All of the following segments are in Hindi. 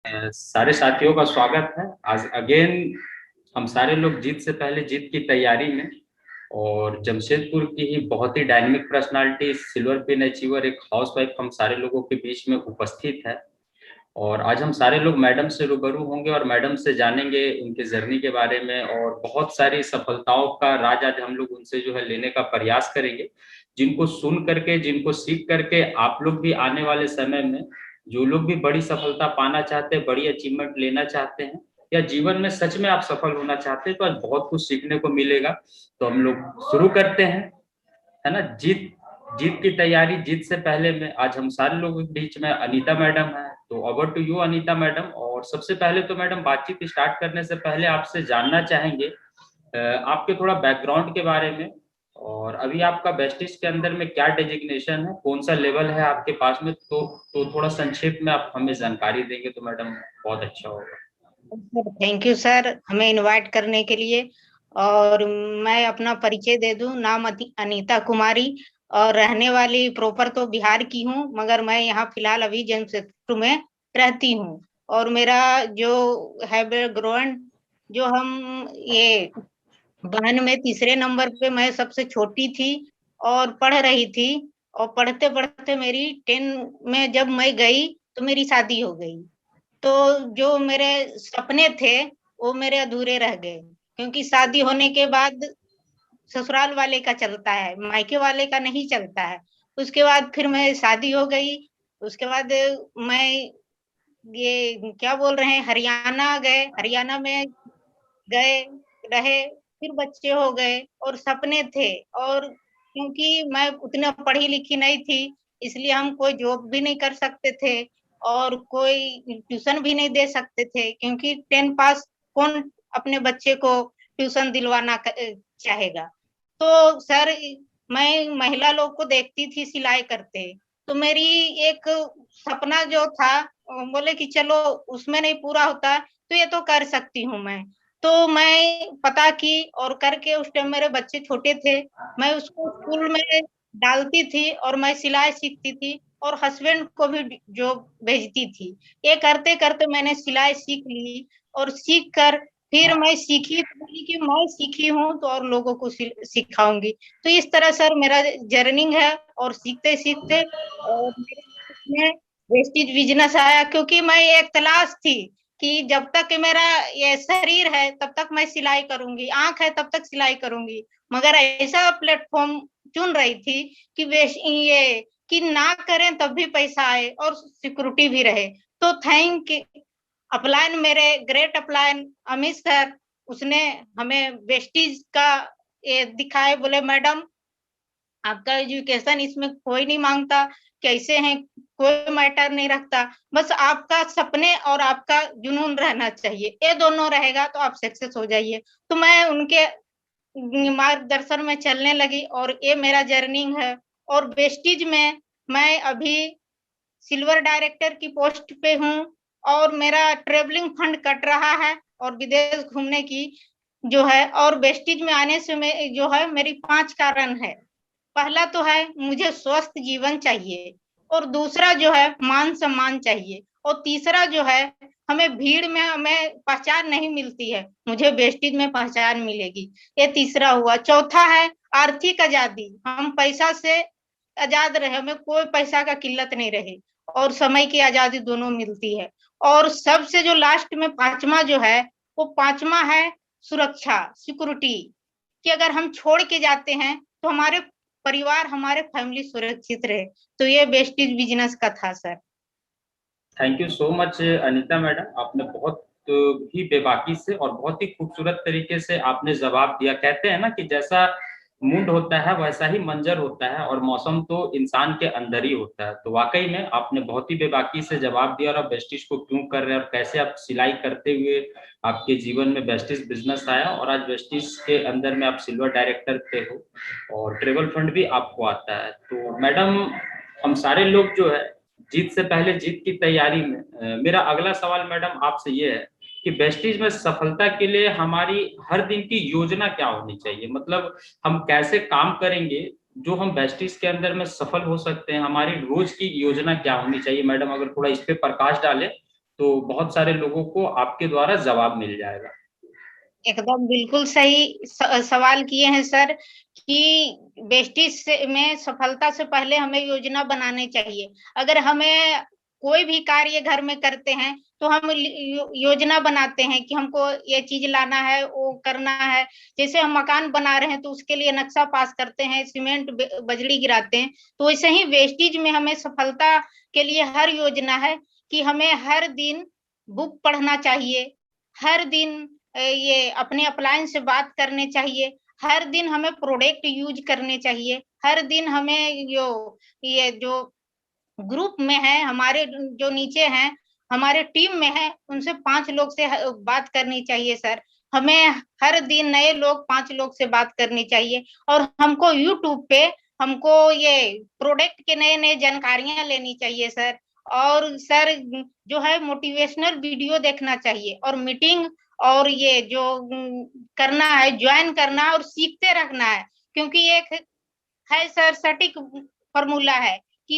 सारे साथियों का स्वागत है। आज अगेन हम सारे लोग जीत से पहले जीत की तैयारी में, और जमशेदपुर की ही बहुत ही dynamic personality silver pin achiever एक हाउसवाइफ हम सारे लोगों के बीच में उपस्थित है। और आज हम सारे लोग मैडम से रूबरू होंगे और मैडम से जानेंगे उनके जर्नी के बारे में, और बहुत सारी सफलताओं का राज आज हम लोग उनसे जो है लेने का प्रयास करेंगे, जिनको सुन करके, जिनको सीख करके आप लोग भी आने वाले समय में, जो लोग भी बड़ी सफलता पाना चाहते हैं, बड़ी अचीवमेंट लेना चाहते हैं, या जीवन में सच में आप सफल होना चाहते हैं, तो आज बहुत कुछ सीखने को मिलेगा। तो हम लोग शुरू करते हैं, है ना। जीत जीत की तैयारी, जीत से पहले में आज हम सारे लोगों के बीच में अनीता मैडम है। तो over to you Anita madam. और सबसे पहले तो मैडम, बातचीत स्टार्ट करने से पहले आपसे जानना चाहेंगे आपके थोड़ा बैकग्राउंड के बारे में, और अभी आपका बेस्टिस के अंदर में क्या डेजिग्नेशन है, कौन सा लेवल है आपके पास में, तो थोड़ा संक्षेप में आप हमें जानकारी देंगे तो मैडम बहुत अच्छा होगा। थैंक यू सर, हमें इनवाइट करने के लिए। और मैं अपना परिचय दे दूं, नाम अनीता कुमारी, और रहने वाली प्रॉपर तो बिहार की हूं, मगर मैं यहाँ फिलहाल अभी जमशेदपुर में रहती हूं। और मेरा जो है बैकग्राउंड, जो हम ये बहन में तीसरे नंबर पे मैं सबसे छोटी थी और पढ़ रही थी। और पढ़ते पढ़ते मेरी 10 में जब मैं गई तो मेरी शादी हो गई। तो जो मेरे सपने थे वो मेरे अधूरे रह गए, क्योंकि शादी होने के बाद ससुराल वाले का चलता है, मायके वाले का नहीं चलता है। उसके बाद फिर मैं शादी हो गई। उसके बाद मैं ये क्या बोल रहे हैं, हरियाणा गए, हरियाणा में गए, रहे, फिर बच्चे हो गए और सपने थे। और क्योंकि मैं उतना पढ़ी लिखी नहीं थी, इसलिए हम कोई जॉब भी नहीं कर सकते थे और कोई ट्यूशन भी नहीं दे सकते थे, क्योंकि 10 पास कौन अपने बच्चे को ट्यूशन दिलवाना चाहेगा। तो सर, मैं महिला लोग को देखती थी सिलाई करते, तो मेरी एक सपना जो था, बोले कि चलो उसमें नहीं पूरा होता तो ये तो कर सकती हूँ मैं। तो मैं पता की और करके, उस टाइम मेरे बच्चे छोटे थे, मैं उसको स्कूल में डालती थी और मैं सिलाई सीखती थी और हस्बैंड को भी जो भेजती थी। ये करते करते मैंने सिलाई सीख ली, और सीख कर फिर मैं सीखी तो बोली कि मैं सीखी हूँ तो और लोगों को सिखाऊंगी। तो इस तरह सर मेरा जर्निंग है। और सीखते सीखते और मेरे वेस्टेज बिजनेस आया, क्योंकि मैं एक तलाश थी कि जब तक मेरा ये शरीर है तब तक मैं सिलाई करूंगी, आंख है तब तक सिलाई करूंगी। मगर ऐसा प्लेटफॉर्म चुन रही थी कि ये कि ना करें तब भी पैसा आए और सिक्योरिटी भी रहे। तो थैंक अपलायन, मेरे ग्रेट अपलायन अमित सर, उसने हमें वेस्टीज का ये दिखाए, बोले मैडम आपका एजुकेशन इसमें कोई नहीं मांगता, कैसे हैं कोई मैटर नहीं रखता, बस आपका सपने और आपका जुनून रहना चाहिए, ये दोनों रहेगा तो आप सक्सेस हो जाइए। तो मैं उनके मार्गदर्शन में चलने लगी और ये मेरा जर्निंग है। और वेस्टीज में मैं अभी सिल्वर डायरेक्टर की पोस्ट पे हूँ, और मेरा ट्रेवलिंग फंड कट रहा है और विदेश घूमने की जो है। और वेस्टीज में आने से मैं जो है, मेरी 5 कारण है। पहला तो है मुझे स्वस्थ जीवन चाहिए, और दूसरा जो है मान सम्मान चाहिए, और तीसरा जो है हमें भीड़ में हमें पहचान नहीं मिलती है, मुझे वेस्टेज में पहचान मिलेगी। ये तीसरा हुआ। चौथा है आर्थिक आजादी, हम पैसा से आजाद रहे, हमें कोई पैसा का किल्लत नहीं रहे, और समय की आजादी दोनों मिलती है। और सबसे जो लास्ट में पांचवा जो है, वो पांचवा है सुरक्षा, सिक्योरिटी, कि अगर हम छोड़ के जाते हैं तो हमारे परिवार, हमारे फैमिली सुरक्षित रहे। तो ये वेस्टेज बिजनेस का था sir. Thank you so much Anita madam. आपने बहुत ही बेबाकी से और बहुत ही खूबसूरत तरीके से आपने जवाब दिया। कहते हैं ना कि जैसा मूड होता है वैसा ही मंजर होता है, और मौसम तो इंसान के अंदर ही होता है। तो वाकई में आपने बहुत ही बेबाकी से जवाब दिया, और आप वेस्टिज को क्यों कर रहे हैं और कैसे आप सिलाई करते हुए आपके जीवन में वेस्टिज बिजनेस आया, और आज वेस्टिज के अंदर में आप सिल्वर डायरेक्टर थे हो, और ट्रेवल फंड भी आपको आता है। तो मैडम, हम सारे लोग जो है जीत से पहले जीत की तैयारी में, मेरा अगला सवाल मैडम आपसे ये है कि वेस्टीज में सफलता के लिए हमारी हर दिन की योजना क्या होनी चाहिए। मतलब हम कैसे काम करेंगे जो हम वेस्टीज के अंदर में सफल हो सकते हैं, हमारी रोज की योजना क्या होनी चाहिए मैडम, अगर थोड़ा इस पे प्रकाश डालें तो बहुत सारे लोगों को आपके द्वारा जवाब मिल जाएगा। एकदम बिल्कुल सही सवाल किए हैं सर कि वेस्टिज में सफलता से पहले हमें योजना बनाने चाहिए। अगर हमें कोई भी कार्य घर में करते हैं तो हम योजना बनाते हैं कि हमको ये चीज लाना है, वो करना है। जैसे हम मकान बना रहे हैं तो उसके लिए नक्शा पास करते हैं, सीमेंट बजरी गिराते हैं। तो वैसे ही वेस्टिज में हमें सफलता के लिए हर योजना है कि हमें हर दिन बुक पढ़ना चाहिए, हर दिन ये अपने अप्लायंस से बात करने चाहिए, हर दिन हमें प्रोडक्ट यूज करने चाहिए, हर दिन हमें ये जो ग्रुप में है, हमारे जो नीचे हैं, हमारे टीम में है, उनसे 5 लोग से बात करनी चाहिए सर। हमें हर दिन नए लोग 5 लोग से बात करनी चाहिए और हमको यूट्यूब पे हमको ये प्रोडक्ट के नए-नए जानकारियाँ लेनी चाहिए सर। और सर जो है मोटिवेशनल वीडियो देखना चाहिए और मीटिंग और ये जो करना है, जॉइन करना और सीखते रखना है। क्योंकि एक है सर सटीक फॉर्मूला है कि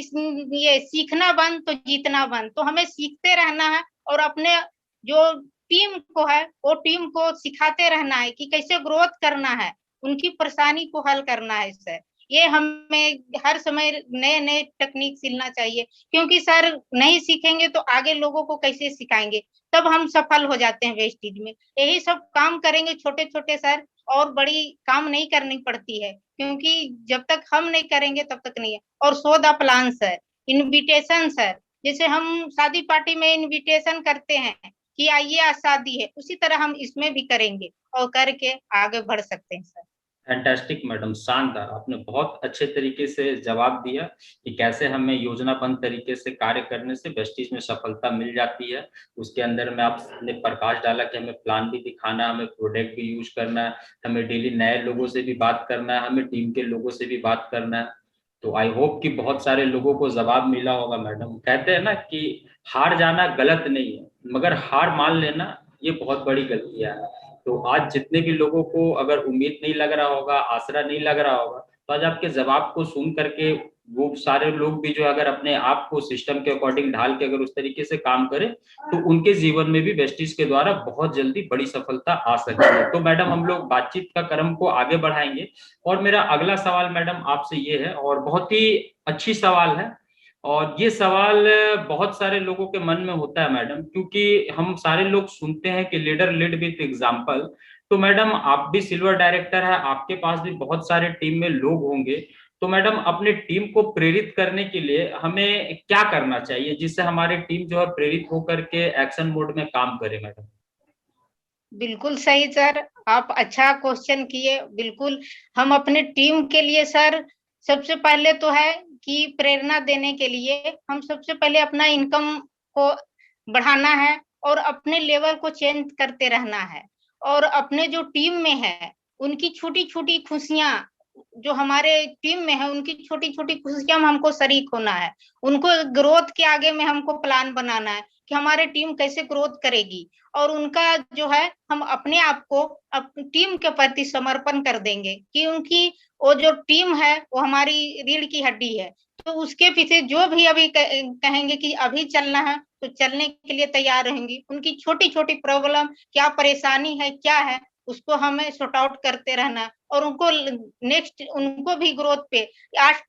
ये सीखना बंद तो जीतना बंद। तो हमें सीखते रहना है और अपने जो टीम को है वो टीम को सिखाते रहना है कि कैसे ग्रोथ करना है, उनकी परेशानी को हल करना है सर। ये हमें हर समय नए-नए टेक्निक सीखना चाहिए क्योंकि सर नहीं सीखेंगे तो आगे लोगों को कैसे सिखाएँगे? तब हम सफल हो जाते हैं वेस्टेज में। यही सब काम करेंगे छोटे-छोटे सर और बड़ी काम नहीं करनी पड़ती है। क्योंकि जब तक हम नहीं करेंगे तब तक नहीं है। और show the plan sir, invitation sir, जैसे हम शादी पार्टी में इन्विटेशन करते हैं कि आइए आज शादी है, उसी तरह हम इसमें भी करेंगे और करके आगे बढ़ सकते हैं सर। फैंटास्टिक मैडम, शानदार। आपने बहुत अच्छे तरीके से जवाब दिया कि कैसे हमें योजनाबद्ध तरीके से कार्य करने से वेस्टीज में सफलता मिल जाती है। उसके अंदर में आपने प्रकाश डाला कि हमें प्लान भी दिखाना है, हमें प्रोडक्ट भी यूज करना है, हमें डेली नए लोगों से भी बात करना है, हमें टीम के लोगों से भी बात करना है। तो आई होप कि बहुत सारे लोगों को जवाब मिला होगा। मैडम कहते हैं ना कि हार जाना गलत नहीं है, मगर हार मान लेना ये बहुत बड़ी गलतियां है। तो आज जितने भी लोगों को अगर उम्मीद नहीं लग रहा होगा, आसरा नहीं लग रहा होगा, तो आज आपके जवाब को सुन करके वो सारे लोग भी जो अगर अपने आप को सिस्टम के अकॉर्डिंग ढाल के अगर उस तरीके से काम करें तो उनके जीवन में भी वेस्टिज के द्वारा बहुत जल्दी बड़ी सफलता आ सकती है। तो मैडम हम लोग बातचीत का क्रम को आगे बढ़ाएंगे और मेरा अगला सवाल मैडम आपसे ये है और बहुत ही अच्छी सवाल है और ये सवाल बहुत सारे लोगों के मन में होता है मैडम, क्योंकि हम सारे लोग सुनते हैं कि लीडर लीड विथ एग्जाम्पल। तो मैडम आप भी सिल्वर डायरेक्टर है, आपके पास भी बहुत सारे टीम में लोग होंगे। तो मैडम अपने टीम को प्रेरित करने के लिए हमें क्या करना चाहिए जिससे हमारी टीम जो है प्रेरित होकर के एक्शन मोड में काम करे मैडम? बिल्कुल सही सर, आप अच्छा क्वेश्चन किए। बिल्कुल, हम अपने टीम के लिए सर सबसे पहले तो है कि प्रेरणा देने के लिए हम सबसे पहले अपना इनकम को बढ़ाना है और अपने लेवल को चेंज करते रहना है। और अपने जो टीम में है, उनकी छोटी-छोटी खुशियाँ जो हमारे टीम में है, उनकी छोटी-छोटी खुशियाँ में हमको शरीक होना है। उनको ग्रोथ के आगे में हमको प्लान बनाना है कि हमारी टीम कैसे ग्रोथ करेगी और उनका जो है हम अपने आप को टीम के प्रति समर्पण कर देंगे कि उनकी वो जो टीम है वो हमारी रीढ़ की हड्डी है। तो उसके पीछे जो भी अभी कहेंगे कि अभी चलना है तो चलने के लिए तैयार रहेंगी। उनकी छोटी-छोटी प्रॉब्लम क्या परेशानी है, क्या है, उसको हमें सॉर्ट आउट करते रहना है और उनको नेक्स्ट उनको भी ग्रोथ पे आज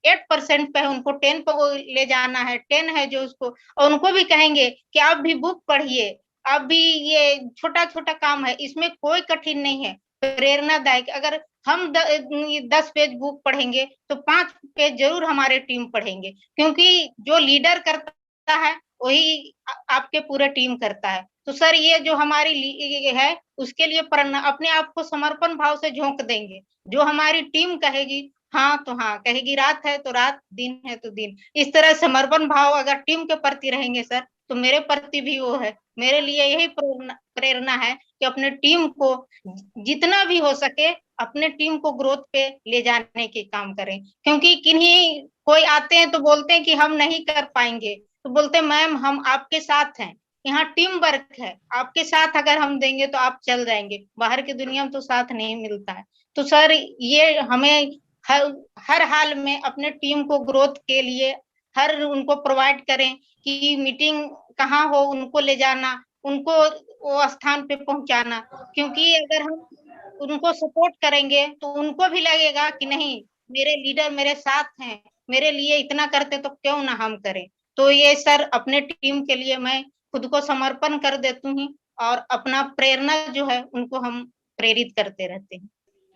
8% पे है, उनको 10 पे ले जाना है, 10 है जो उसको और उनको भी कहेंगे कि आप भी बुक पढ़िए, आप भी ये छोटा-छोटा काम है, इसमें कोई कठिन नहीं है, प्रेरणादायक। अगर हम 10 पेज बुक पढ़ेंगे, तो 5 पेज ज़रूर हमारे टीम पढ़ेंगे, क्योंकि जो लीडर करता है, वही आपके पूरे टीम करता है। तो सर ये जो हमारी ये है, उसके लिए अपने आप को समर्पण भाव से झोंक देंगे। जो हमारी टीम कहेगी, हाँ तो हाँ, कहेगी रात है तो रात, दिन है तो दिन। इस तरह समर्पण भाव अगर टीम के प्रति रहेंगे सर, तो मेरे प्रति भी वो है। मेरे लिए यही प्रेरणा है कि अपने टीम को जितना भी हो सके अपने टीम को ग्रोथ पे ले जाने के काम करें। क्योंकि किन्हीं कोई आते हैं तो बोलते हैं कि हम नहीं कर पाएँगे, तो बोलते हैं मैम हम आपके साथ हैं। यहाँ टीम वर्क है, आपके साथ अगर हम देंगे तो आप चल जाएँगे, बाहर की दुनिया में तो साथ नहीं मिलता है। तो सर ये हमें हर हर हाल में अपने टीम को ग्रोथ के लिए हर उनको प्रोवाइड करें कि मीटिंग कहाँ हो उनको ले जाना, उनको वो स्थान पे पहुंचाना, क्योंकि अगर हम उनको सपोर्ट करेंगे तो उनको भी लगेगा कि नहीं, मेरे लीडर मेरे साथ हैं, मेरे लिए इतना करते तो क्यों ना हम करें। तो ये सर अपने टीम के लिए मैं खुद को समर्पण कर देती हूँ और अपना प्रेरणा जो है उनको हम प्रेरित करते रहते हैं।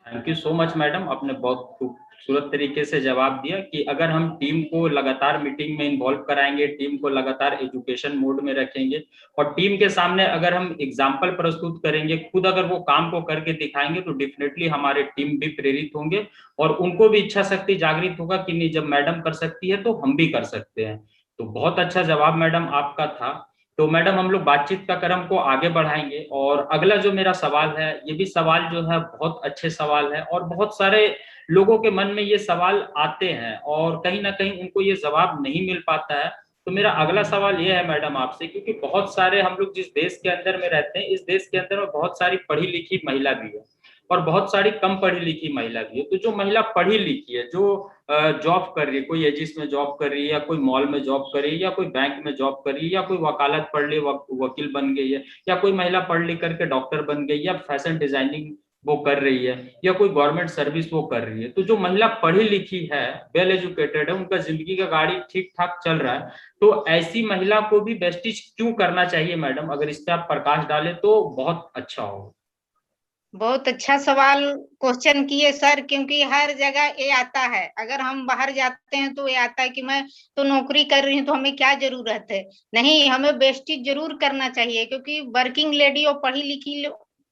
Thank you so much madam, आपने बहुत खूबसूरत तरीके से जवाब दिया कि अगर हम टीम को लगातार मीटिंग में इन्वॉल्व कराएंगे, टीम को लगातार एजुकेशन मोड में रखेंगे और टीम के सामने अगर हम एग्जाम्पल प्रस्तुत करेंगे, खुद अगर वो काम को करके दिखाएंगे तो डेफिनेटली हमारे टीम भी प्रेरित होंगे और उनको भी इच्छा शक्ति जागृत होगा कि नहीं, जब मैडम कर सकती है तो हम भी कर सकते हैं। तो बहुत अच्छा जवाब मैडम आपका था। तो मैडम हम लोग बातचीत का क्रम को आगे बढ़ाएंगे और अगला जो मेरा सवाल है, ये भी सवाल जो है बहुत अच्छे सवाल है और बहुत सारे लोगों के मन में ये सवाल आते हैं और कहीं ना कहीं उनको ये जवाब नहीं मिल पाता है। तो मेरा अगला सवाल ये है मैडम आपसे, क्योंकि बहुत सारे हम लोग जिस देश के अंदर में रहते हैं, इस देश के अंदर में बहुत सारी पढ़ी लिखी महिला भी है और बहुत सारी कम पढ़ी लिखी महिला भी है। तो जो महिला पढ़ी लिखी है, जो जॉब कर रही है, कोई एजिस में जॉब कर रही है या कोई मॉल में जॉब कर रही है या कोई बैंक में जॉब कर रही है या कोई वकालत पढ़ ली वकील बन गई है या कोई महिला पढ़ लिख करके डॉक्टर बन गई या फैशन डिजाइनिंग वो कर रही है या कोई गवर्नमेंट सर्विस वो कर रही है, तो जो महिला पढ़ी लिखी है, वेल एजुकेटेड है, उनका जिंदगी का गाड़ी ठीक ठाक चल रहा है, तो ऐसी महिला को भी वेस्टेज क्यों करना चाहिए मैडम? अगर इस पे आप प्रकाश डालें तो बहुत अच्छा होगा। बहुत अच्छा सवाल क्वेश्चन किए सर, क्योंकि हर जगह ये आता है। अगर हम बाहर जाते हैं तो ये आता है कि मैं तो नौकरी कर रही हूँ तो हमें क्या जरूरत है। नहीं, हमें वेस्टेज जरूर करना चाहिए, क्योंकि वर्किंग लेडी और पढ़ी लिखी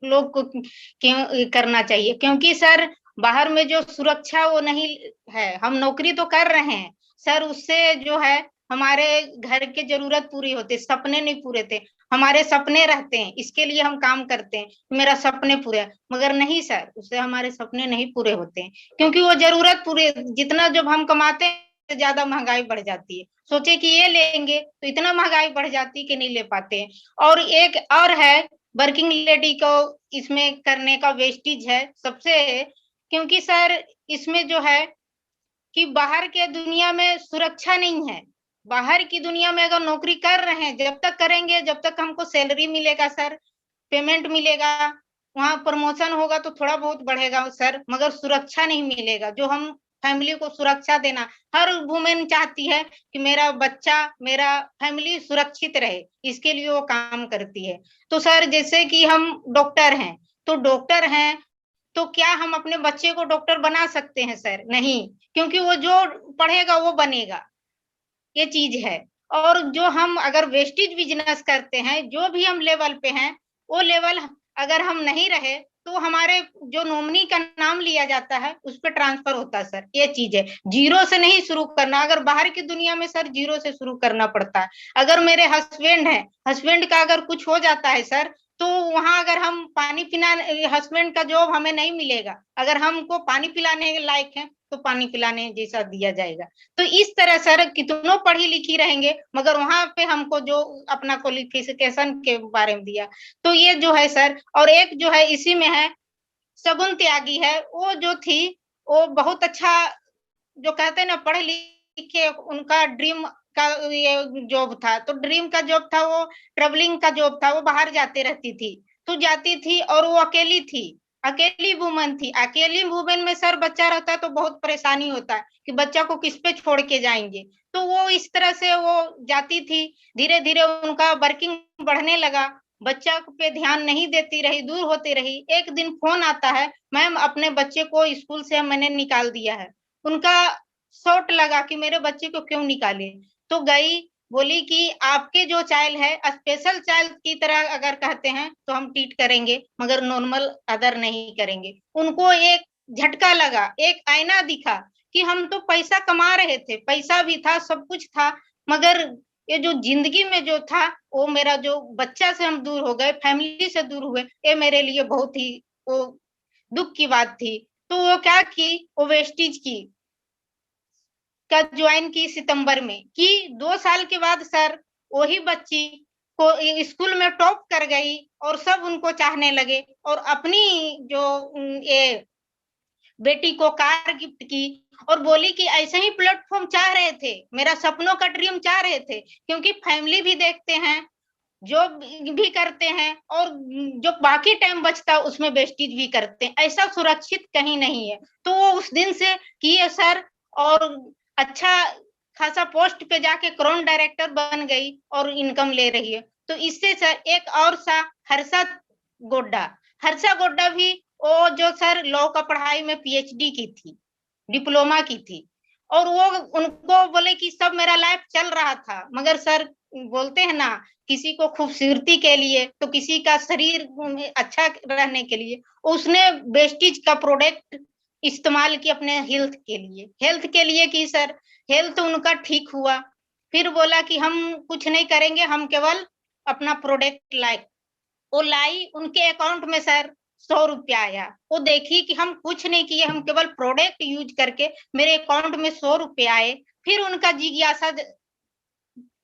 लोग को क्यों करना चाहिए, क्योंकि सर बाहर में जो सुरक्षा वो नहीं है। हम नौकरी तो कर रहे हैं सर, उससे जो है हमारे घर के जरूरत पूरी होते, सपने नहीं पूरे थे। हमारे सपने रहते हैं, इसके लिए हम काम करते हैं, मेरा सपने पूरे, मगर नहीं सर, उससे हमारे सपने नहीं पूरे होते हैं, क्योंकि वो जरूरत पूरे, जितना जब हम कमाते हैं ज्यादा महंगाई बढ़ जाती है। सोचे कि ये लेंगे तो इतना महंगाई बढ़ जाती है कि नहीं ले पाते हैं। और एक और है, वर्किंग लेडी को इसमें करने का वेस्टेज है सबसे, क्योंकि सर इसमें जो है कि बाहर के दुनिया में सुरक्षा नहीं है। बाहर की दुनिया में अगर नौकरी कर रहे हैं, जब तक करेंगे जब तक हमको सैलरी मिलेगा सर, पेमेंट मिलेगा, वहां प्रमोशन होगा तो थोड़ा बहुत बढ़ेगा सर, मगर सुरक्षा नहीं मिलेगा। जो हम फैमिली को सुरक्षा देना, हर वुमेन चाहती है कि मेरा बच्चा, मेरा फैमिली सुरक्षित रहे, इसके लिए वो काम करती है। तो सर जैसे कि हम डॉक्टर हैं, तो डॉक्टर हैं तो क्या हम अपने बच्चे को डॉक्टर बना सकते हैं सर? नहीं, क्योंकि वो जो पढ़ेगा वो बनेगा, ये चीज है। और जो हम अगर वेस्टेज बिजनेस करते हैं, जो भी हम लेवल पे हैं, वो लेवल अगर हम नहीं रहे तो हमारे जो नॉमिनी का नाम लिया जाता है उस पर ट्रांसफर होता है सर, ये चीज है। जीरो से नहीं शुरू करना, अगर बाहर की दुनिया में सर जीरो से शुरू करना पड़ता है। अगर मेरे हस्बैंड है, हस्बैंड का अगर कुछ हो जाता है सर, तो वहां अगर हम पानी पिला, हस्बैंड का जॉब हमें नहीं मिलेगा, अगर हमको पानी पिलाने के लायक है तो पानी पिलाने जैसा दिया जाएगा। तो इस तरह सर कितनों पढ़ी लिखी रहेंगे, मगर वहां पे हमको जो अपना क्वालिफिकेशन के बारे में दिया, तो ये जो है सर। और एक जो है इसी में है, शगुन त्यागी है, वो जो थी वो बहुत अच्छा, जो कहते हैं ना पढ़े लिखे, उनका ड्रीम का ये जॉब था, तो ड्रीम का जॉब था वो, ट्रेवलिंग का जॉब था, वो बाहर जाते रहती थी, तो जाती थी और वो अकेली थी, अकेली वुमन थी। अकेली वुमन में सर बच्चा रहता है तो बहुत परेशानी होता है कि बच्चा को किस पे छोड़ के जाएंगे, तो वो इस तरह से वो जाती थी। धीरे धीरे उनका वर्किंग बढ़ने लगा, बच्चा पे ध्यान नहीं देती रही, दूर होती रही। एक दिन फोन आता है, मैम अपने बच्चे को स्कूल से मैंने निकाल दिया है। उनका शॉट लगा कि मेरे बच्चे को क्यों निकाले, तो गई, बोली कि आपके जो चाइल्ड है स्पेशल चाइल्ड की तरह अगर कहते हैं तो हम ट्रीट करेंगे, मगर नॉर्मल अदर नहीं करेंगे। उनको एक झटका लगा, एक आईना दिखा कि हम तो पैसा कमा रहे थे, पैसा भी था, सब कुछ था, मगर ये जो जिंदगी में जो था, वो मेरा जो बच्चा से हम दूर हो गए, फैमिली से दूर हुए, ये मेरे लिए बहुत ही वो दुख की बात थी। तो वो क्या की, वो वेस्टीज की का ज्वाइन की सितंबर में, कि 2 साल के बाद सर वही बच्ची को स्कूल में टॉप कर गई और सब उनको चाहने लगे। और अपनी जो ये बेटी को कार गिफ्ट की और बोली कि ऐसे ही प्लेटफॉर्म चाह रहे थे, मेरा सपनों का ड्रीम चाह रहे थे, क्योंकि फैमिली भी देखते हैं, जॉब भी करते हैं और जो बाकी टाइम बचता है उसमें वेस्टेज भी करते हैं, ऐसा सुरक्षित कहीं नहीं है। तो वो उस दिन से किए सर, और अच्छा खासा पोस्ट पे जाके क्राउन डायरेक्टर बन गई और इनकम ले रही है। तो इससे सर एक और सा हर्षा गोड्डा, हर्षा गोड्डा भी वो जो सर लॉ का पढ़ाई में पीएचडी की थी, डिप्लोमा की थी, और वो उनको बोले कि सब मेरा लाइफ चल रहा था, मगर सर बोलते हैं ना, किसी को खूबसूरती के लिए तो किसी का शरीर अच्छा रहने के लिए, उसने वेस्टेज का प्रोडक्ट इस्तेमाल किया अपने हेल्थ के लिए की सर, हेल्थ उनका ठीक हुआ। फिर बोला कि हम कुछ नहीं करेंगे, हम केवल अपना प्रोडक्ट लाए, वो लाई, उनके अकाउंट में सर 100 रुपया आया। वो देखी कि हम कुछ नहीं किए, हम केवल प्रोडक्ट यूज करके मेरे अकाउंट में 100 रुपये आए। फिर उनका जिज्ञासा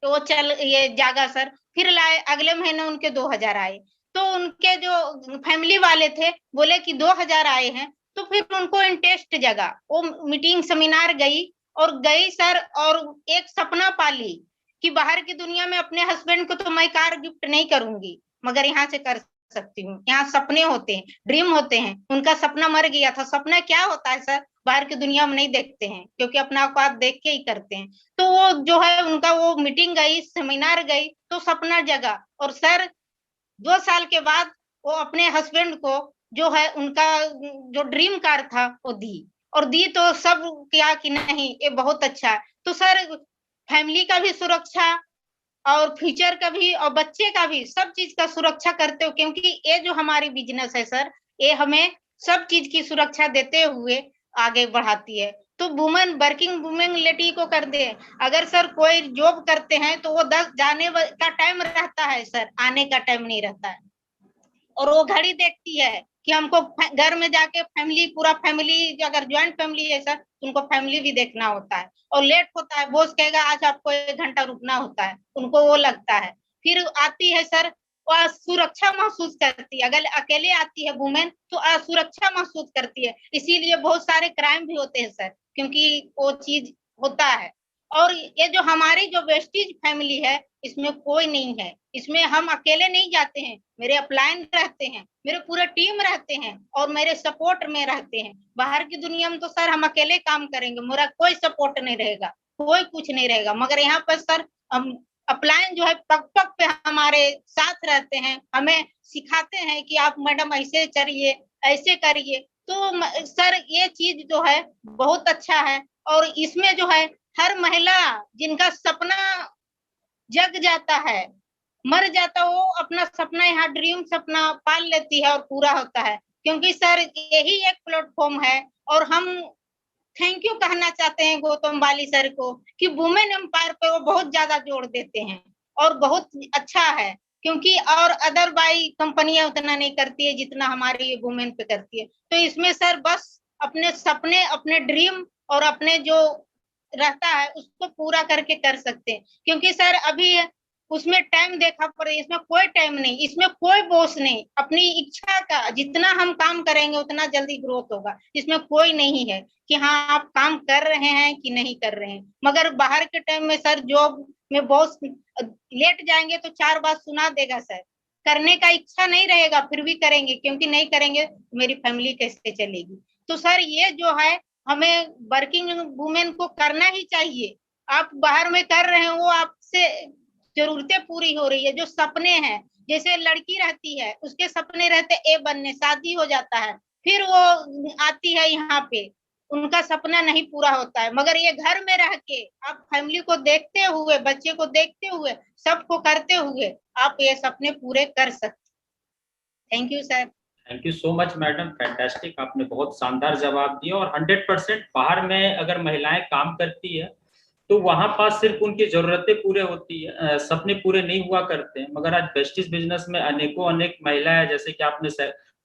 वो चल ये जागा सर, फिर लाए, अगले महीने उनके 2000 आए। तो उनके जो फैमिली वाले थे बोले कि 2000 आए हैं, तो फिर उनको इंटरेस्ट जगा, वो मीटिंग सेमिनार गई और गई सर, और एक सपना पाली कि बाहर की दुनिया में अपने हस्बैंड को तो मैं कार गिफ्ट नहीं करूंगी, मगर यहाँ से कर सकती हूँ। यहाँ सपने होते हैं, ड्रीम होते हैं, उनका सपना मर गया था। सपना क्या होता है सर, बाहर की दुनिया में नहीं देखते हैं, क्योंकि अपना औकात देख के ही करते हैं। तो वो जो है उनका वो मीटिंग गई, सेमिनार गई, तो सपना जगा, और सर 2 साल के बाद वो अपने हस्बैंड को जो है उनका जो ड्रीम कार था वो दी, और दी तो सब किया कि नहीं ये बहुत अच्छा है। तो सर फैमिली का भी सुरक्षा और फ्यूचर का भी और बच्चे का भी, सब चीज का सुरक्षा करते हो, क्योंकि ये जो हमारी बिजनेस है सर, ये हमें सब चीज की सुरक्षा देते हुए आगे बढ़ाती है। तो वुमेन, वर्किंग वुमेन लेडी को कर दे, अगर सर कोई जॉब करते हैं तो वो 10 जाने का टाइम रहता है सर, आने का टाइम नहीं रहता है, और वो घड़ी देखती है कि हमको घर में जाके फैमिली, पूरा फैमिली, अगर ज्वाइंट फैमिली है सर, उनको फैमिली भी देखना होता है, और लेट होता है, बॉस कहेगा आज आपको 1 घंटा रुकना होता है, उनको वो लगता है। फिर आती है सर, वो सुरक्षा महसूस करती है, अगर अकेले आती है वुमेन तो असुरक्षा महसूस करती है, इसीलिए बहुत सारे क्राइम भी होते हैं सर, क्योंकि वो चीज होता है। और ये जो हमारी जो वेस्टेज फैमिली है, इसमें कोई नहीं है, इसमें हम अकेले नहीं जाते हैं, मेरे अपलाइन रहते हैं, मेरे पूरे टीम रहते हैं और मेरे सपोर्ट में रहते हैं। बाहर की दुनिया में तो सर हम अकेले काम करेंगे, मेरा कोई सपोर्ट नहीं रहेगा, कोई कुछ नहीं रहेगा, मगर यहाँ पर सर हम अपलाइन जो है पग पग पे हमारे साथ रहते हैं, हमें सिखाते हैं कि आप मैडम ऐसे चलिए, ऐसे करिए। तो सर ये चीज जो है बहुत अच्छा है, और इसमें जो है हर महिला जिनका सपना जग जाता है, मर जाता, वो अपना सपना यहाँ ड्रीम सपना पाल लेती है और पूरा होता है, क्योंकि सर यही एक प्लेटफॉर्म है। और हम थैंक यू कहना चाहते हैं गौतम बाली सर को कि वुमेन एम्पायर पे वो बहुत ज्यादा जोर देते हैं, और बहुत अच्छा है, क्योंकि और अदर बाई कंपनियां उतना नहीं करती है जितना हमारी ये वुमेन पे करती है। तो इसमें सर बस अपने सपने, अपने ड्रीम और अपने जो रहता है उसको पूरा करके कर सकते हैं, क्योंकि सर अभी उसमें टाइम देखा पर इसमें कोई टाइम नहीं, इसमें कोई बॉस नहीं, अपनी इच्छा का जितना हम काम करेंगे उतना जल्दी ग्रोथ होगा, इसमें कोई नहीं है कि हाँ आप काम कर रहे हैं कि नहीं कर रहे हैं। मगर बाहर के टाइम में सर जॉब में बॉस लेट जाएंगे तो 4 बात सुना देगा सर, करने का इच्छा नहीं रहेगा, फिर भी करेंगे, क्योंकि नहीं करेंगे मेरी फैमिली कैसे चलेगी। तो सर ये जो है हमें वर्किंग वुमेन को करना ही चाहिए। आप बाहर में कर रहे हैं वो आपसे जरूरतें पूरी हो रही है, जो सपने हैं, जैसे लड़की रहती है उसके सपने रहते ए बनने, शादी हो जाता है, फिर वो आती है यहाँ पे, उनका सपना नहीं पूरा होता है, मगर ये घर में रह के आप फैमिली को देखते हुए, बच्चे को देखते हुए, सबको करते हुए आप ये सपने पूरे कर सकते। Thank you sir. Thank you so much madam, fantastic, आपने बहुत शानदार जवाब दिया। और 100% बाहर में अगर महिलाएं काम करती है तो वहां पास सिर्फ उनकी जरूरतें पूरे होती है, सपने पूरे नहीं हुआ करते हैं। मगर आज वेस्टेज बिजनेस में अनेकों अनेक महिलाएं, जैसे कि आपने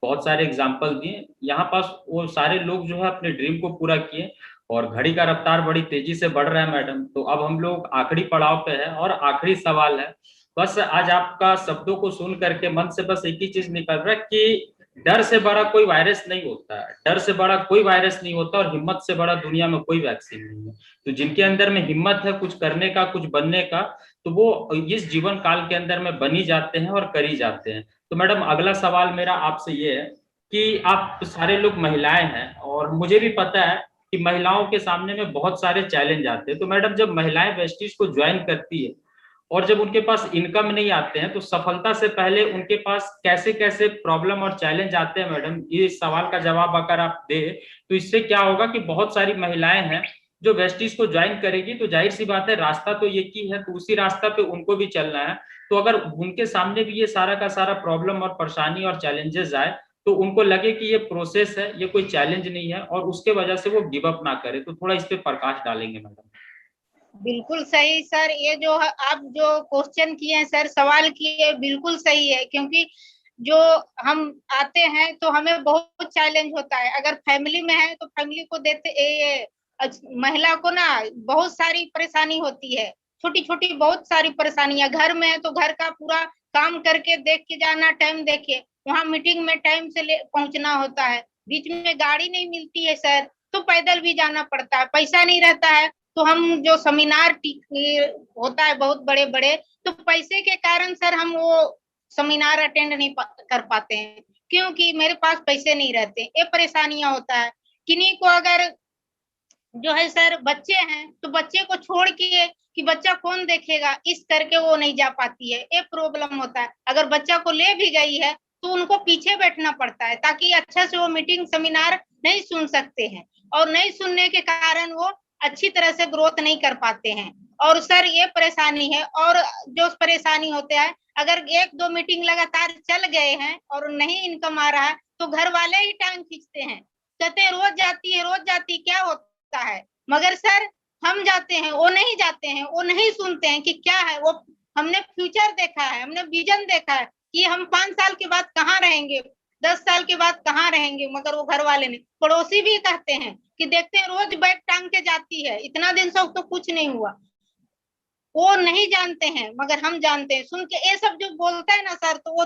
बहुत सारे एग्जाम्पल दिए, यहाँ पास वो सारे लोग जो है अपने ड्रीम को पूरा किए। और घड़ी का रफ्तार बड़ी तेजी से बढ़ रहा है मैडम, तो अब हम लोग आखिरी पड़ाव पे है और आखिरी सवाल है। बस आज आपका शब्दों को सुन करके मन से बस एक ही चीज निकल रहा है कि डर से बड़ा कोई वायरस नहीं होता है, डर से बड़ा कोई वायरस नहीं होता, और हिम्मत से बड़ा दुनिया में कोई वैक्सीन नहीं है। तो जिनके अंदर में हिम्मत है कुछ करने का, कुछ बनने का, तो वो इस जीवन काल के अंदर में बनी जाते हैं और करी जाते हैं। तो मैडम अगला सवाल मेरा आपसे ये है कि आप सारे लोग महिलाएं हैं, और मुझे भी पता है कि महिलाओं के सामने में बहुत सारे चैलेंज आते हैं। तो मैडम जब महिलाएं वेस्टीज को ज्वाइन करती है और जब उनके पास इनकम नहीं आते हैं, तो सफलता से पहले उनके पास कैसे कैसे प्रॉब्लम और चैलेंज आते हैं मैडम, ये सवाल का जवाब अगर आप दे तो इससे क्या होगा कि बहुत सारी महिलाएं हैं जो वेस्टीज को ज्वाइन करेगी, तो जाहिर सी बात है रास्ता तो एक ही है, तो उसी रास्ता पे उनको भी चलना है। तो अगर उनके सामने भी ये सारा का सारा प्रॉब्लम और परेशानी और चैलेंजेस आए, तो उनको लगे कि ये प्रोसेस है, ये कोई चैलेंज नहीं है, और उसके वजह से वो गिव अप ना करे। तो थोड़ा इस पे प्रकाश डालेंगे मैडम। बिल्कुल सही सर, ये जो आप जो क्वेश्चन किए हैं सर, सवाल किए, बिल्कुल सही है। क्योंकि जो हम आते हैं तो हमें बहुत चैलेंज होता है। अगर फैमिली में है तो फैमिली को देते ये महिला को ना बहुत सारी परेशानी होती है, छोटी छोटी बहुत सारी परेशानियां। घर में है तो घर का पूरा काम करके देख के जाना, टाइम देखे, वहां मीटिंग में टाइम से पहुंचना होता है। बीच में गाड़ी नहीं मिलती है सर, तो पैदल भी जाना पड़ता है। पैसा नहीं रहता है तो हम जो सेमिनार होता है बहुत बड़े बड़े, तो पैसे के कारण सर हम वो सेमिनार अटेंड नहीं कर पाते हैं, क्योंकि मेरे पास पैसे नहीं रहते। ये परेशानियां होता है। किन्हीं को अगर जो है सर बच्चे हैं तो बच्चे को छोड़ के कि बच्चा कौन देखेगा, इस करके वो नहीं जा पाती है, ये प्रॉब्लम होता है। अगर बच्चा को ले भी गई है तो उनको पीछे बैठना पड़ता है, ताकि अच्छा से वो मीटिंग सेमिनार नहीं सुन सकते हैं, और नहीं सुनने के कारण वो अच्छी तरह से ग्रोथ नहीं कर पाते हैं। और सर ये परेशानी है। और जो परेशानी होते हैं, अगर एक दो मीटिंग लगातार चल गए हैं और नहीं इनकम आ रहा है, तो घर वाले ही टांग खींचते हैं, कहते हैं रोज जाती है, रोज जाती, क्या होता है। मगर सर हम जाते हैं, वो नहीं जाते हैं, वो नहीं सुनते हैं कि क्या है वो। हमने फ्यूचर देखा है, हमने विजन देखा है कि हम 5 साल के बाद कहाँ रहेंगे, 10 साल के बाद कहाँ रहेंगे। मगर वो घर वाले नहीं, पड़ोसी भी कहते हैं कि देखते हैं रोज बैग टांग के जाती है, इतना दिन से तो कुछ नहीं हुआ। वो नहीं जानते हैं, मगर हम जानते हैं। सुन के ये सब जो बोलता है ना सर, तो वो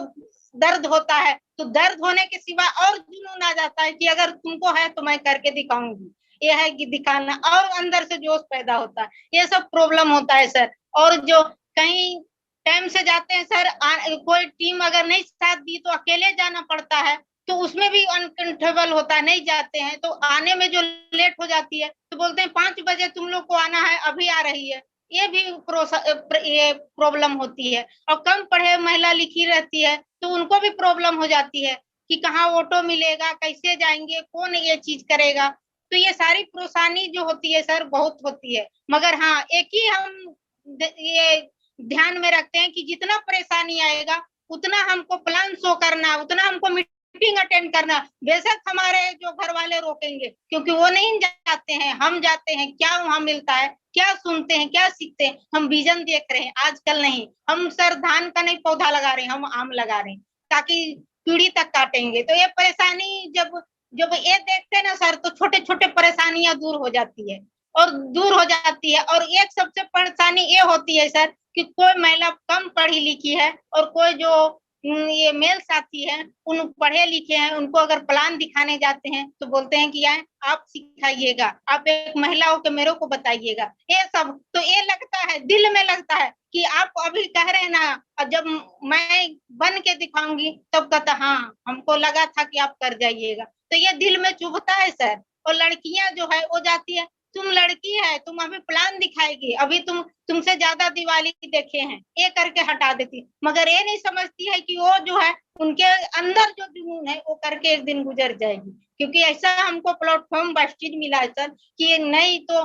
दर्द होता है। तो दर्द होने के सिवा और जुनून आ जाता है कि अगर तुमको है तो मैं करके दिखाऊंगी, ये है कि दिखाना, और अंदर से जोश पैदा होता है। ये सब प्रॉब्लम होता है सर। और जो कहीं टाइम से जाते हैं सर, कोई टीम अगर नहीं साथ दी तो अकेले जाना पड़ता है, तो उसमें भी अनकंफर्टेबल होता है। नहीं जाते हैं तो आने में जो लेट हो जाती है, तो बोलते हैं 5 बजे तुम लोग को आना है, अभी आ रही है। ये भी ये प्रॉब्लम होती है। और कम पढ़े महिला लिखी रहती है तो उनको भी प्रॉब्लम हो जाती है कि कहाँ ऑटो मिलेगा, कैसे जाएंगे, कौन ये चीज करेगा। तो ये सारी परेशानी जो होती है सर बहुत होती है। मगर हाँ, एक ही हम ये ध्यान में रखते हैं कि जितना परेशानी आएगा उतना हमको प्लान शो करना, उतना हमको मीटिंग अटेंड करना। बेशक हमारे जो घर वाले रोकेंगे, क्योंकि वो नहीं जाते हैं, हम जाते हैं। क्या वहां मिलता है, क्या सुनते हैं, क्या सीखते हैं। हम विजन देख रहे हैं, आजकल नहीं। हम सर धान का नहीं पौधा लगा रहे हैं, हम आम लगा रहे हैं, ताकि पीढ़ी तक काटेंगे। तो ये परेशानी जब जब ये देखते हैं ना सर, तो छोटे छोटे परेशानियां दूर हो जाती है, और दूर हो जाती है। और एक सबसे परेशानी ये होती है सर कि कोई महिला कम पढ़ी लिखी है, और कोई जो ये मेल साथी है, उन पढ़े लिखे हैं, उनको अगर प्लान दिखाने जाते हैं तो बोलते हैं कि आप सिखाइएगा, आप एक महिला हो के मेरे को बताइएगा। ये सब तो ये लगता है, दिल में लगता है कि आप अभी कह रहे हैं ना, और जब मैं बन के दिखाऊंगी तब कहता हाँ हमको लगा था कि आप कर जाइएगा। तो ये दिल में चुभता है सर। और लड़कियां जो है वो जाती है, तुम लड़की है, तुम अभी प्लान दिखाएगी, अभी तुमसे ज्यादा दिवाली देखे हैं, ये करके हटा देती। मगर ये नहीं समझती है कि वो जो है उनके अंदर जो जुनून है वो करके एक दिन गुजर जाएगी। क्योंकि ऐसा हमको प्लेटफॉर्म वेस्टीज मिला है सर कि नहीं तो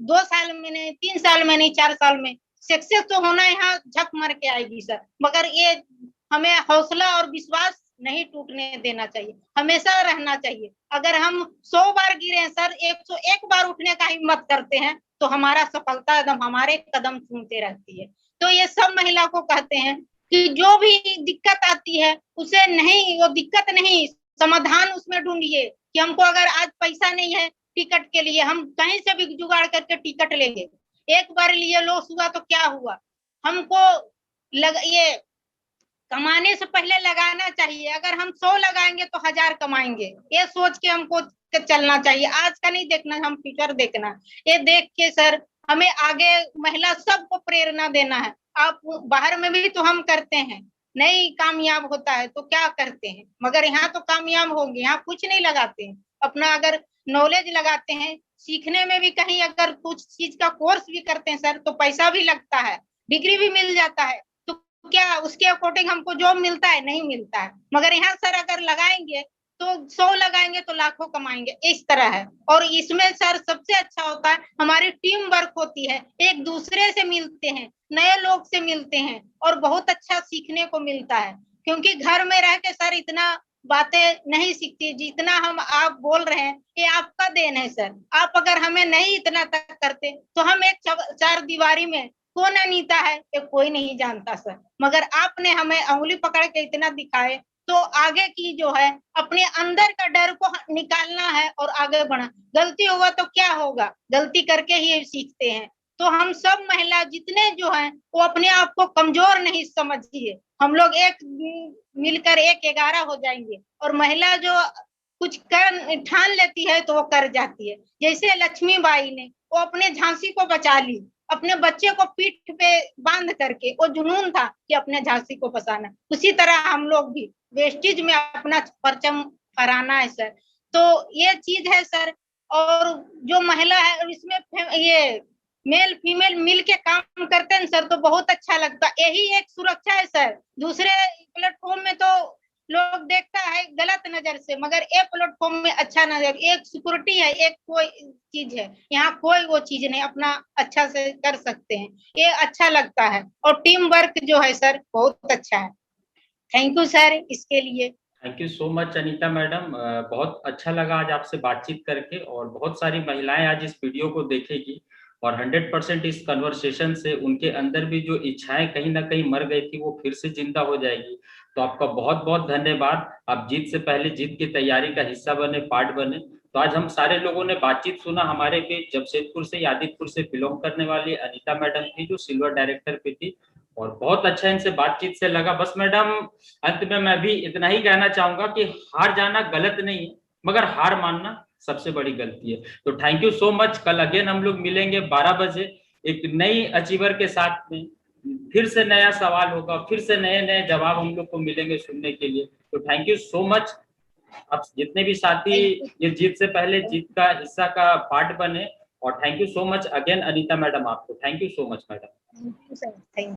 2 साल में नहीं, 3 साल में नहीं, 4 साल में सक्सेस तो होना यहाँ झक मार के आएगी सर। मगर ये हमें हौसला और विश्वास नहीं टूटने देना चाहिए, हमेशा रहना चाहिए। अगर हम 100 बार गिरे हैं सर, 101 बार उठने का हिम्मत करते हैं, तो हमारा सफलता एकदम हमारे कदम चूमते रहती है। तो ये सब महिला को कहते हैं कि जो भी दिक्कत आती है उसे नहीं, वो दिक्कत नहीं, समाधान उसमें ढूंढिए। कि हमको अगर आज पैसा नहीं है टिकट के लिए, हम कहीं से भी जुगाड़ करके टिकट लेंगे। एक बार लिए लॉस हुआ तो क्या हुआ, हमको ये कमाने से पहले लगाना चाहिए। अगर हम 100 लगाएंगे तो 1000 कमाएंगे, ये सोच के हमको चलना चाहिए। आज का नहीं देखना, हम फ्यूचर देखना। ये देख के सर हमें आगे महिला सबको प्रेरणा देना है। आप बाहर में भी तो हम करते हैं, नहीं कामयाब होता है तो क्या करते हैं, मगर यहाँ तो कामयाब होंगे। यहाँ कुछ नहीं लगाते हैं, अपना अगर नॉलेज लगाते हैं। सीखने में भी कहीं अगर कुछ चीज का कोर्स भी करते हैं सर तो पैसा भी लगता है, डिग्री भी मिल जाता है, तो क्या उसके अकॉर्डिंग हमको जॉब मिलता है? नहीं मिलता है। मगर यहाँ सर अगर लगाएंगे तो 100 लगाएंगे तो लाखों कमाएंगे, इस तरह है। और इसमें सर सबसे अच्छा होता है हमारी टीम वर्क होती है, एक दूसरे से मिलते हैं, नए लोग से मिलते हैं और बहुत अच्छा सीखने को मिलता है। क्योंकि घर में रह के सर इतना बातें नहीं सीखती जितना हम आप बोल रहे हैं, ये आपका देन है सर। आप अगर हमें नहीं इतना तक करते तो हम एक चार दीवारी में कौन अनीता है ये कोई नहीं जानता सर। मगर आपने हमें उंगली पकड़ के इतना दिखाए, तो आगे की जो है अपने अंदर का डर को निकालना है और आगे बढ़ना। गलती होगा तो क्या होगा, गलती करके ही सीखते हैं। तो हम सब महिला जितने जो हैं वो अपने आप को कमजोर नहीं समझिए। हम लोग एक मिलकर एक 11 हो जाएंगे। और महिला जो कुछ कर ठान लेती है तो वो कर जाती है। जैसे लक्ष्मीबाई ने वो अपने झांसी को बचा ली, अपने बच्चे को पीठ पे बांध करके, वो जुनून था कि अपने झांसी को बचाना। उसी तरह हम लोग भी वेस्टेज में अपना परचम फहराना है सर। तो ये चीज है सर। और जो महिला है इसमें ये मेल फीमेल मिल के काम करते हैं सर तो बहुत अच्छा लगता है। यही एक सुरक्षा है सर। दूसरे प्लेटफॉर्म में तो लोग देखता है गलत नजर से, मगर एक प्लेटफॉर्म में अच्छा नजर, एक सिक्योरिटी है, एक कोई चीज है। यहाँ कोई वो चीज नहीं, अपना अच्छा से कर सकते हैं, ये अच्छा लगता है। और टीम वर्क जो है सर बहुत अच्छा है। थैंक यू सर इसके लिए। Thank you so much Anita madam, बहुत अच्छा लगा आज आपसे बातचीत करके। और बहुत सारी महिलाएं आज इस वीडियो को देखेगी और 100% इस कन्वर्सेशन से उनके अंदर भी जो इच्छाएं कहीं ना कहीं मर गई थी वो फिर से जिंदा हो जाएगी। तो आपका बहुत बहुत धन्यवाद। आप जीत से पहले जीत की तैयारी का हिस्सा बने, पार्ट बने। तो आज हम सारे लोगों ने बातचीत सुना। हमारे बीच जमशेदपुर से, यादीपुर से बिलोंग करने वाली अनीता मैडम थी जो सिल्वर डायरेक्टर पे थी, और बहुत अच्छा इनसे बातचीत से लगा। बस मैडम अंत में मैं भी इतना ही कहना चाहूंगा कि हार जाना गलत नहीं है, मगर हार मानना सबसे बड़ी गलती है। तो थैंक यू सो मच। कल अगेन हम लोग मिलेंगे 12 बजे एक नई अचीवर के साथ में। फिर से नया सवाल होगा, फिर से नए नए जवाब हम लोग को मिलेंगे सुनने के लिए। तो थैंक यू सो मच। अब जितने भी साथी ये जीत से पहले जीत का हिस्सा का पार्ट बने, और thank you so much again Anita madam आपको। Thank you so much madam. Thank you sir. Thank